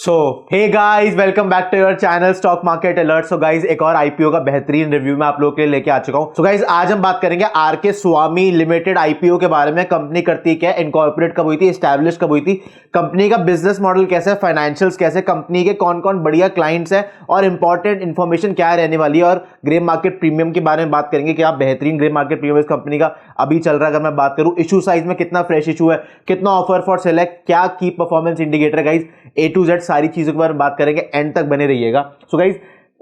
So hey guys, welcome back to your channel stock market alert. So guys, एक और IPO का बेहतरीन review मैं आप लोगों के लिए लेके आ चुका हूं। सो गाइस, आज हम बात करेंगे आरके स्वामी लिमिटेड आईपीओ के बारे में। कंपनी करती क्या है, इनकॉर्पोरेट कब हुई थी, एस्टैब्लिश कब हुई थी, कंपनी का बिजनेस मॉडल कैसे है, फाइनेंशियल्स कैसे, कंपनी के कौन कौन बढ़िया क्लाइंट्स हैं और इंपॉर्टेंट इन्फॉर्मेशन क्या रहने वाली है, और ग्रे मार्केट प्रीमियम के बारे में बात करेंगे। क्या बेहतरीन ग्रे मार्केट प्रीमियम इस कंपनी का अभी चल रहा है। अगर मैं बात करूं इशू साइज में, कितना फ्रेश इशू है, कितना ऑफर फॉर सेल है, क्या की परफॉर्मेंस इंडिकेटर है, गाइस ए टू जेड सारी चीजों के बारे में बात करेंगे। एंड तक बने रहिएगा। सो गाइस,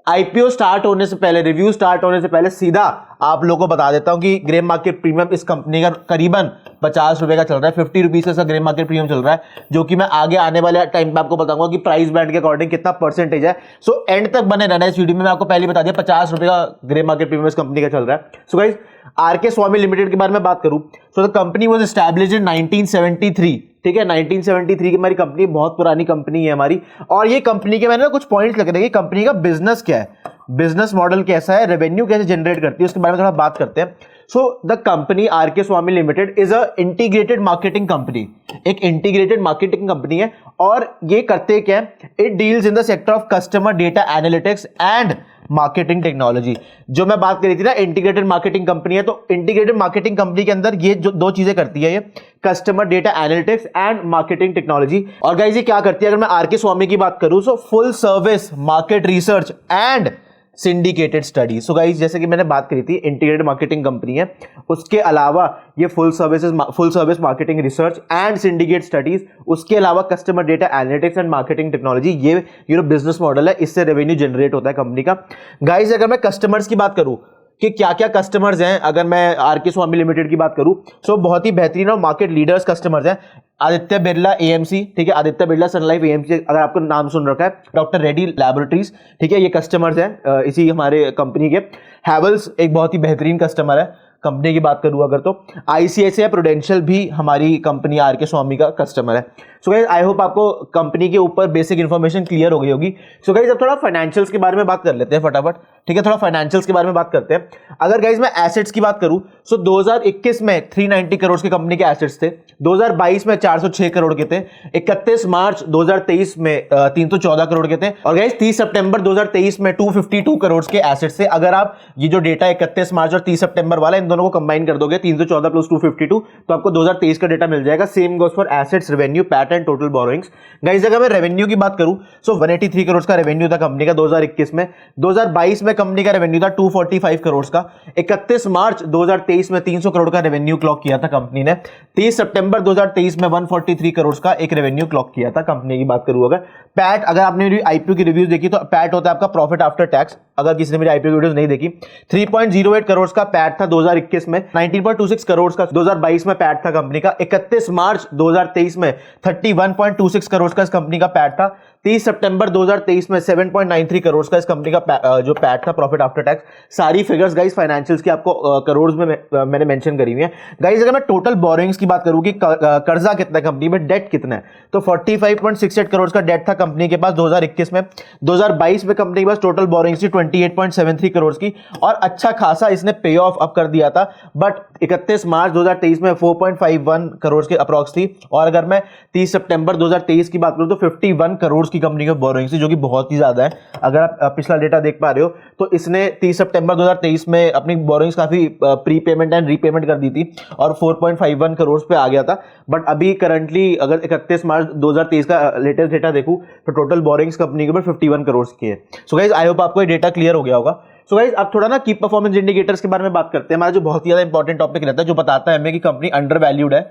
आईपीओ स्टार्ट होने से पहले, रिव्यू स्टार्ट होने से पहले सीधा आप लोगों को बता देता हूं कि ग्रे मार्केट प्रीमियम इस कंपनी का करीबन 50 रुपए का चल रहा है। 50 रुपीज का ग्रे मार्केट प्रीमियम चल रहा है, जो कि मैं आगे आने वाले टाइम पे आपको बताऊंगा कि प्राइस बैंड के अकॉर्डिंग कितना परसेंटेज है। सो एंड तक बने रहना है इस वीडियो में। मैं आपको पहले बता दिया 50 रुपए का ग्रे मार्केट प्रीमियम इस कंपनी का चल रहा है। So guys, R K Swamy limited के बारे में बात करूं, सो the company was established in 1973। ठीक है, 1973 की हमारी कंपनी, बहुत पुरानी कंपनी है हमारी। और ये कंपनी के मैंने ना कुछ पॉइंट्स लग रहे हैं कि कंपनी का बिजनेस क्या है, बिजनेस मॉडल कैसा है, रेवेन्यू कैसे जनरेट करती है, उसके बारे में थोड़ा बात करते हैं। So the company RK Swamy limited is a integrated marketing company, एक इंटीग्रेटेड मार्केटिंग कंपनी है। और ये करते क्या है, it deals in the sector of customer data analytics and marketing technology. जो मैं बात करी थी ना, इंटीग्रेटेड मार्केटिंग कंपनी है, तो इंटीग्रेटेड मार्केटिंग कंपनी के अंदर ये जो दो चीजें करती है, ये customer data analytics and marketing technology. और गाइस, ये क्या करती है, अगर मैं आरके स्वामी की बात करूं, so full service market research and syndicated study. So guys, जैसे कि मैंने बात करी थी, इंटीग्रेटेड मार्केटिंग कंपनी है, उसके अलावा ये full service marketing research and syndicate studies, उसके अलावा customer data analytics and marketing technology, ये बिजनेस मॉडल है, इससे रेवेन्यू जनरेट होता है कंपनी का। गाइस, अगर मैं कस्टमर्स की बात करूं कि क्या क्या कस्टमर्स हैं, अगर मैं आरके स्वामी लिमिटेड की बात करूं, सो बहुत ही बेहतरीन और मार्केट लीडर्स कस्टमर्स हैं। आदित्य बिरला एएमसी, ठीक है, आदित्य बिरला सन लाइफ एएमसी, अगर आपको नाम सुन रखा है, डॉक्टर रेड्डी लैबोरेटरीज, ठीक है, ये कस्टमर्स हैं इसी हमारे कंपनी के। हैवेल्स एक बहुत ही बेहतरीन कस्टमर है कंपनी की बात करूं अगर, तो आईसीआईसीआई प्रूडेंशियल भी हमारी कंपनी आरके स्वामी का कस्टमर है। सो गाइस, आई होप आपको कंपनी के ऊपर बेसिक इंफॉर्मेशन क्लियर हो गई होगी। सो गाइस, अब थोड़ा फाइनेंशियल्स के बारे में बात कर लेते हैं फटाफट। ठीक है, थोड़ा फाइनेंशियल्स के बारे में बात करते हैं। अगर गाइस मैं एसेट्स की बात करूं, सो 2021 में 390 करोड़ के कंपनी के एसेट्स थे, 2022 में 406 करोड़ के थे, 31 मार्च 2023 में 314 करोड़ के थे, और गाइस 30 सितंबर 2023 में 252 करोड़ के एसेट्स थे। अगर आप ये जो डेटा 31 मार्च और 30 सितंबर वाला, इन दोनों को कंबाइन कर दोगे, 314 प्लस 252, तो आपको 2023 का डेटा मिल जाएगा। Same goes for assets, revenue, PAT and total borrowings. Guys, अगर मैं रेवेन्यू की बात करूं, सो 183 करोड़ का रेवेन्यू था कंपनी का 2021 में। 2022 में कंपनी का रेवेन्यू था 245 करोड़ का। 31 मार्च 2023 में 300 करोड़ का रेवेन्यू क्लॉक किया था कंपनी ने। 30 सितंबर 2023 में 143 करोड़ का एक रेवेन्यू क्लॉक किया था कंपनी की बात करूं। अगर पैट, अगर आपने मेरी आईपीओ की रिव्यूज देखी, तो पैट होता है आपका प्रॉफिट आफ्टर टैक्स। अगर किसी ने मेरी आईपीओ वीडियोस नहीं देखी, 3.08 करोड़ का पैट था 2021 में, 19.26 करोड़ का 2022 में पैट था कंपनी का। 31 मार्च 2023 में 31.26 करोड़ का इस कंपनी का पैट था। 30 सितंबर 2023 में 7.93 करोड़ का इस कंपनी का जो पैट था, प्रॉफिट आफ्टर टैक्स। सारी फिगर्स गाइस फाइनेंशियल्स की आपको करोड़ में मैंने मेंशन करी हुई है। गाइस, अगर मैं टोटल बोरोइंग्स की बात करूं कि कर्जा कितना है कंपनी में, डेट कितना है, तो 45.68 करोड़ का डेट था कंपनी के पास 2021 में। 2022 में कंपनी के पास टोटल बोरोइंग्स थी 28.73 करोड़ की, और अच्छा खासा इसने पे ऑफ अप कर दिया था। बट 31 मार्च 2023 में 4.51 करोड़ के अप्रॉक्स थी। और अगर मैं 30 सितंबर 2023 की बात करूं, तो 51 करोड़ की कंपनी की बोरोइंग्स थी, जो कि बहुत ही ज्यादा है। अगर आप पिछला डेटा देख पा रहे हो, तो इसने 30 सितंबर 2023 में अपनी बोरोइंग्स काफी प्री पेमेंट एंड रीपेमेंट कर दी थी, और 4.51 करोड़ पे आ गया था। बट अभी करंटली अगर 31 मार्च 2023 का लेटेस्ट डेटा देखूं, तो टोटल बोरोइंग्स कंपनी के ऊपर 51 करोड़ की है। सो गाइस, आई होप आपको ये डेटा क्लियर हो गया होगा। सो गाइस, अब थोड़ा ना की परफॉर्मेंस इंडिकेटर्स के बारे में बात करते हैं। हमारा जो बहुत ही ज्यादा इंपॉर्टेंट टॉपिक रहता है, जो बताता है हमें कि कंपनी अंडर वैल्यूड है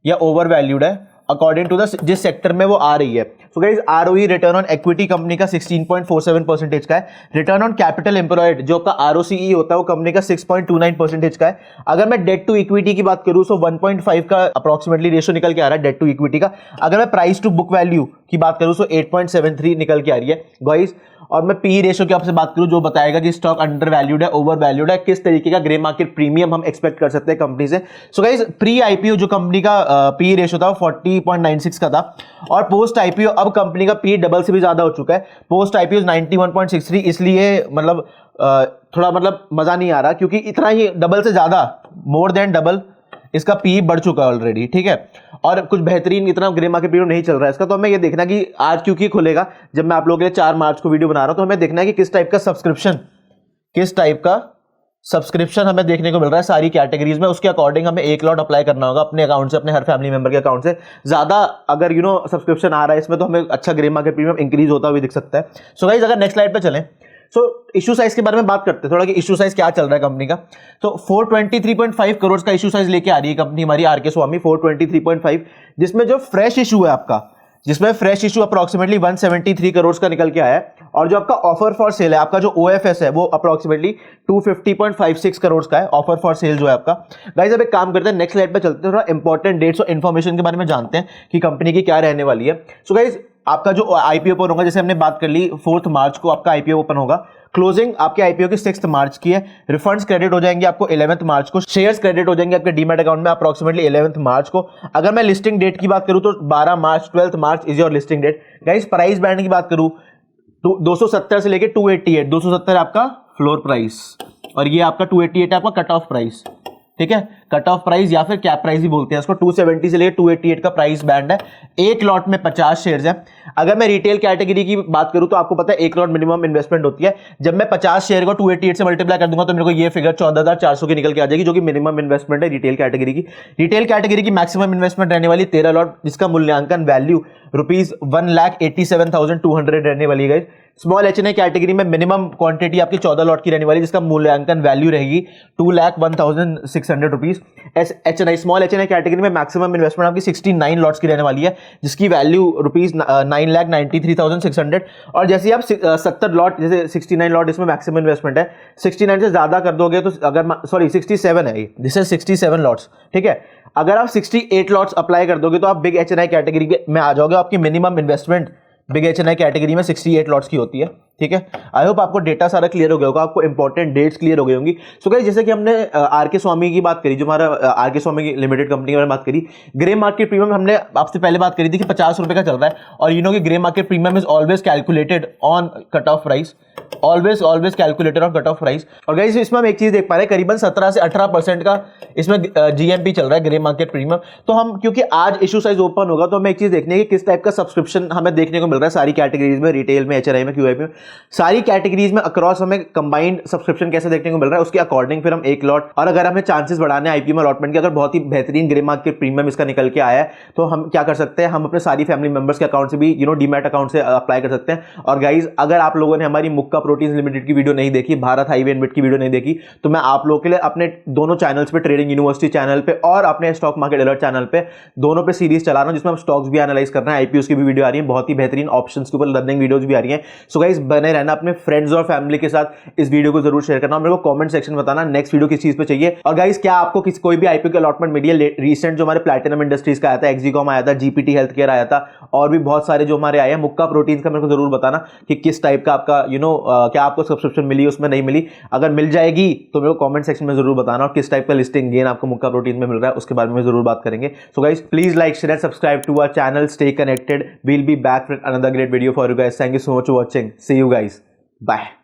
या ओवर वैल्यूड है अकॉर्डिंग टू द जिस सेक्टर में वो आ रही है। So guys, ROE, return on equity company का 16.47% का है। रिटर्न ऑन कैपिटल एम्प्लॉयड, जो आपका आरओसीई होता है, वो कंपनी का 6.29% का है। अगर मैं डेट टू इक्विटी की बात करूं, सो 1.5 का अप्रोक्सीमेटली रेशियो निकल के आ रहा है डेट टू इक्विटी का। अगर मैं प्राइस टू बुक वैल्यू की बात करूं, सो 8.73 निकल के आ रही है गाइस। और मैं पी रेशियो की आपसे बात करूं, जो बताएगा कि स्टॉक अंडर वैल्यूड है, ओवर वैल्यूड है, किस तरीके का ग्रे मार्केट प्रीमियम हम एक्सपेक्ट कर सकते हैं कंपनी से। सो गाइस, प्री आईपीओ जो कंपनी का पी रेशियो था, 40.96 का था, और पोस्ट आईपीओ अब कंपनी का पी डबल से भी ज्यादा हो चुका है। पोस्ट आईपीओ 91.63, इसलिए मतलब थोड़ा मतलब मजा नहीं आ रहा, क्योंकि इतना ही डबल से ज्यादा, मोर देन डबल इसका पी बढ़ चुका है ऑलरेडी, ठीक है, और कुछ बेहतरीन इतना ग्रे मार्केट पीरियड नहीं चल रहा है इसका। तो हमें ये देखना कि आज क्योंकि खुलेगा, जब मैं आप लोगों के लिए 4 मार्च को वीडियो बना रहा हूं, तो हमें देखना है कि किस टाइप का सब्सक्रिप्शन हमें देखने को मिल रहा है सारी कैटेगरीज में। उसके अकॉर्डिंग हमें एक लॉट अप्लाई करना होगा अपने अकाउंट से, अपने हर फैमिली मेंबर के अकाउंट से। ज्यादा अगर सब्सक्रिप्शन आ रहा है इसमें, तो हमें अच्छा ग्रे मार्केट प्रीमियम इंक्रीज होता हुआ दिख सकता है। सो गाइस, अगर नेक्स्ट स्लाइड पे चलें, इश्यू साइज के बारे में बात करते हैं थोड़ा कि इश्यू साइज क्या चल रहा है कंपनी का। तो 423.5 करोड़ का इश्यू साइज लेके आ रही है कंपनी हमारी आरके स्वामी, 423.5, जिसमें जो फ्रेश इशू है आपका, जिसमें फ्रेश इशू अप्रोक्सीमेटली 173 करोड़ का निकल के आया है, और जो आपका ऑफर फॉर सेल है, आपका जो ओएफएस है, वो अप्रोक्सीमेटली 250.56 करोड़ का है ऑफर फॉर सेल जो है आपका। गाइस, अब एक काम करते हैं, नेक्स्ट स्लाइड पे चलते हैं, थोड़ा इंपॉर्टेंट डेट्स और इन्फॉर्मेशन के बारे में जानते हैं कि कंपनी की क्या रहने वाली है। सो गाइस, आपका जो आईपीओ ओपन होगा, जैसे हमने बात कर ली 4 मार्च को आपका आईपीओ ओपन होगा, क्लोजिंग आपके आईपीओ की 6 मार्च की है, रिफंड्स क्रेडिट हो जाएंगे आपको 11 मार्च को, शेयर्स क्रेडिट हो जाएंगे आपके डीमैट अकाउंट में अप्रोक्सीमेटली 11 मार्च को। अगर मैं लिस्टिंग डेट की बात करूं तो 12 March, 12 March is your listing date. Guys, price band की बात करूं 270 से लेके 288, 270 आपका फ्लोर प्राइस और ये आपका 288 है आपका कट ऑफ प्राइस, ठीक है, कट ऑफ प्राइस या फिर कैप प्राइस भी बोलते हैं इसको। 270 से लेकर 288 का प्राइस बैंड है। एक लॉट में 50 शेयर्स है। अगर मैं रिटेल कैटेगरी की बात करूं तो आपको पता है एक लॉट मिनिमम इन्वेस्टमेंट होती है। जब मैं 50 शेयर को 288 से मल्टीप्लाई कर दूंगा तो मेरे को ये फिगर 14,400 की निकल के आ जाएगी, जो कि मिनिमम इन्वेस्टमेंट है रिटेल कैटेगरी की। रिटेल कैटेगरी की मैक्सिमम इन्वेस्टमेंट रहने वाली 13 लॉट, जिसका मूल्यांकन वैल्यू ₹1,87,200 रहने वाली है। स्मॉल एचएनआई कैटेगरी में मिनिमम क्वांटिटी आपकी 14 लॉट की रहने वाली, जिसका मूल्यांकन वैल्यू रहेगी ₹2,01,600। एचएनआई स्मॉल एचएनआई कैटेगरी में मैक्सिमम इन्वेस्टमेंट आपकी 69 लॉट्स की रहने वाली है, जिसकी वैल्यू ₹9,93,600। और जैसे आप 70 लॉट, जैसे 69 लॉट इसमें मैक्सिमम इन्वेस्टमेंट है, 69 से ज्यादा कर दोगे तो अगर 67 है, दिस इज 67 लॉट्स, ठीक है। अगर आप 68 लॉट्स अप्लाई कर दोगे तो आप बिग एचएनआई कैटेगरी में आ जाओगे। आपकी minimum investment big HNI category में 68 लॉट्स की होती है, ठीक है। आई होप आपको डेटा सारा क्लियर हो गया होगा, आपको इंपॉर्टेंट डेट्स क्लियर हो गई होंगी। सो गाइस, जैसे कि हमने आरके स्वामी की बात करी, जो हमारा आरके स्वामी लिमिटेड कंपनी के बारे में बात करी, ग्रे मार्केट प्रीमियम हमने आपसे पहले बात करी थी कि 50 रुपए का चल रहा है, और यू नो कि grey market premium is always calculated on cut off price, always calculated on cut off price. और गाइस, इसमें हम एक चीज देख पा रहे हैं, करीबन 17 से 18% का इसमें जीएमपी चल रहा है ग्रे मार्केट प्रीमियम। तो हम, क्योंकि आज इशू साइज ओपन होगा, तो हमें एक चीज देखनी है कि किस टाइप का सब्सक्रिप्शन हमें देखने को मिल रहा है सारी कैटेगरीज में, रिटेल में, एचआरआई में, क्यूआई में, सारी कैटेगरीज में अक्रॉस हमें कंबाइंड सब्सक्रिप्शन कैसे देखने को मिल रहा है, उसके अकॉर्डिंग फिर हम एक लॉट, और अगर हमें चांसेस बढ़ाने आईपीओ में अलॉटमेंट के, अगर बहुत ही बेहतरीन ग्रे मार्केट प्रीमियम इसका निकल के आया है, तो हम क्या कर सकते हैं, हम अपने सारी फैमिली मेंबर्स के अकाउंट से भी डीमैट अकाउंट से अप्लाई कर सकते हैं। और गाइज, अगर आप लोगों ने हमारी मुक्का प्रोटीन्स लिमिटेड की वीडियो नहीं देखी, भारत हाईवे इन्वेट की वीडियो नहीं देखी, तो मैं आप लोगों के लिए अपने दोनों चैनल्स पे, ट्रेडिंग यूनिवर्सिटी चैनल पे और अपने स्टॉक मार्केट अलर्ट चैनल पे, दोनों पे सीरीज चला रहा हूं, जिसमें हम स्टॉक्स भी एनालाइज कर रहे हैं, आईपीओ की भी वीडियो आ रही है, बहुत ही बेहतरीन ऑप्शंस के ऊपर लर्निंग वीडियोज भी आ रही है। सो गाइस, बने रहना, अपने फ्रेंड्स और फैमिली के साथ इस वीडियो को जरूर शेयर करना, मेरे को कमेंट सेक्शन में बताना नेक्स्ट वीडियो किस चीज पे चाहिए। और गाइस, क्या आपको कोई भी आईपीओ का अलॉटमेंट मिली है? रिसेंट जो हमारे प्लैटिनम इंडस्ट्रीज का आया था, एक्जीकॉम आया था, जीपीटी हेल्थ केयर आया था, और भी बहुत सारे जो हमारे आए हैं। मुक्का प्रोटीन्स का मेरे को जरूर बताना कि किस टाइप का आपका क्या आपको सब्सक्रिप्शन मिली, उसमें नहीं मिली। अगर मिल जाएगी तो मेरे को कमेंट सेक्शन में जरूर बताना, और किस टाइप का लिस्टिंग गेन आपको मुक्का प्रोटीन में मिल रहा है उसके बारे में जरूर बात करेंगे। So guys, please like, share, subscribe to our channel, stay connected, we'll be back with another great video for you guys. Thank you so much for watching, see you guys, bye.